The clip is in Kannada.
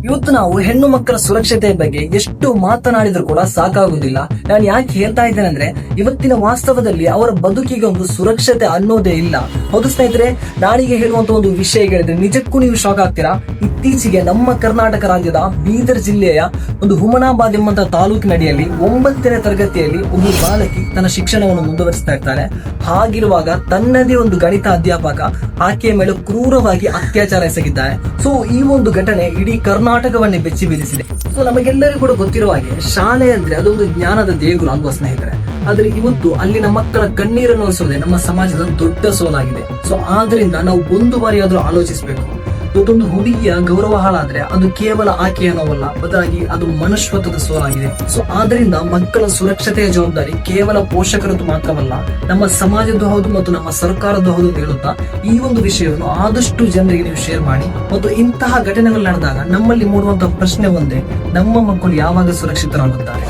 ಇವತ್ತು ನಾವು ಹೆಣ್ಣು ಮಕ್ಕಳ ಸುರಕ್ಷತೆಯ ಬಗ್ಗೆ ಎಷ್ಟು ಮಾತನಾಡಿದ್ರು ಕೂಡ ಸಾಕಾಗುವುದಿಲ್ಲ. ನಾನು ಯಾಕೆ ಹೇಳ್ತಾ ಇದ್ದೇನೆ ಅಂದ್ರೆ, ಇವತ್ತಿನ ವಾಸ್ತವದಲ್ಲಿ ಅವರ ಬದುಕಿಗೆ ಒಂದು ಸುರಕ್ಷತೆ ಅನ್ನೋದೇ ಇಲ್ಲ. ಹೌದು ಸ್ನೇಹಿತರೆ, ನಾಳಿಗೆ ಹೇಳುವಂತ ಒಂದು ವಿಷಯ ಹೇಳಿದ್ರೆ ನಿಜಕ್ಕೂ ನೀವು ಶಾಕ್ ಆಗ್ತೀರಾ. ಇತ್ತೀಚೆಗೆ ನಮ್ಮ ಕರ್ನಾಟಕ ರಾಜ್ಯದ ಬೀದರ್ ಜಿಲ್ಲೆಯ ಒಂದು ಹುಮನಾಬಾದ್ ಎಂಬಂತ ತಾಲೂಕಿನಡಿಯಲ್ಲಿ 9ನೇ ತರಗತಿಯಲ್ಲಿ ಒಬ್ಬ ಬಾಲಕಿ ತನ್ನ ಶಿಕ್ಷಣವನ್ನು ಮುಂದುವರಿಸ್ತಾ ಇರ್ತಾಳೆ. ಹಾಗಿರುವಾಗ ತನ್ನದೇ ಒಂದು ಗಣಿತ ಅಧ್ಯಾಪಕ ಆಕೆಯ ಮೇಲೆ ಕ್ರೂರವಾಗಿ ಅತ್ಯಾಚಾರ ಎಸಗಿದ್ದಾರೆ. ಸೊ ಈ ಒಂದು ಘಟನೆ ಇಡೀ ಕರ್ನಾಟಕವನ್ನೇ ಬೆಚ್ಚಿ ಬೀಳಿಸಿದೆ. ಸೊ ನಮಗೆಲ್ಲರಿಗೂ ಕೂಡ ಗೊತ್ತಿರುವ ಹಾಗೆ ಶಾಲೆ ಅಂದ್ರೆ ಅದೊಂದು ಜ್ಞಾನದ ದೇಗುಲ ಅಲ್ವಾ ಸ್ನೇಹಿತರೆ. ಆದ್ರೆ ಇವತ್ತು ಅಲ್ಲಿನ ಮಕ್ಕಳ ಕಣ್ಣೀರನ್ನು ಒರೆಸೋದೇ ನಮ್ಮ ಸಮಾಜದ ದೊಡ್ಡ ಸೋಲಾಗಿದೆ. ಸೊ ಆದ್ರಿಂದ ನಾವು ಒಂದು ಬಾರಿ ಆದ್ರೂ ಆಲೋಚಿಸಬೇಕು. ಇವತ್ತೊಂದು ಹುಡುಗಿಯ ಗೌರವ ಹಾಳಾದ್ರೆ ಅದು ಕೇವಲ ಆಕೆಯ ನೋವಲ್ಲ, ಬದಲಾಗಿ ಅದು ಮನುಷ್ಯತ್ವದ ಸೋಲಾಗಿದೆ. ಸೊ ಆದ್ರಿಂದ ಮಕ್ಕಳ ಸುರಕ್ಷತೆಯ ಜವಾಬ್ದಾರಿ ಕೇವಲ ಪೋಷಕರದ್ದು ಮಾತ್ರವಲ್ಲ, ನಮ್ಮ ಸಮಾಜದ್ದು ಹೌದು ಮತ್ತು ನಮ್ಮ ಸರ್ಕಾರದ್ದು ಹೌದು ಅಂತ ಹೇಳುತ್ತಾ ಈ ಒಂದು ವಿಷಯವನ್ನು ಆದಷ್ಟು ಜನರಿಗೆ ನೀವು ಶೇರ್ ಮಾಡಿ. ಮತ್ತು ಇಂತಹ ಘಟನೆಗಳು ನಡೆದಾಗ ನಮ್ಮಲ್ಲಿ ಮೂಡುವಂತಹ ಪ್ರಶ್ನೆ ಒಂದೇ: ನಮ್ಮ ಮಕ್ಕಳು ಯಾವಾಗ ಸುರಕ್ಷಿತರಾಗುತ್ತಾರೆ?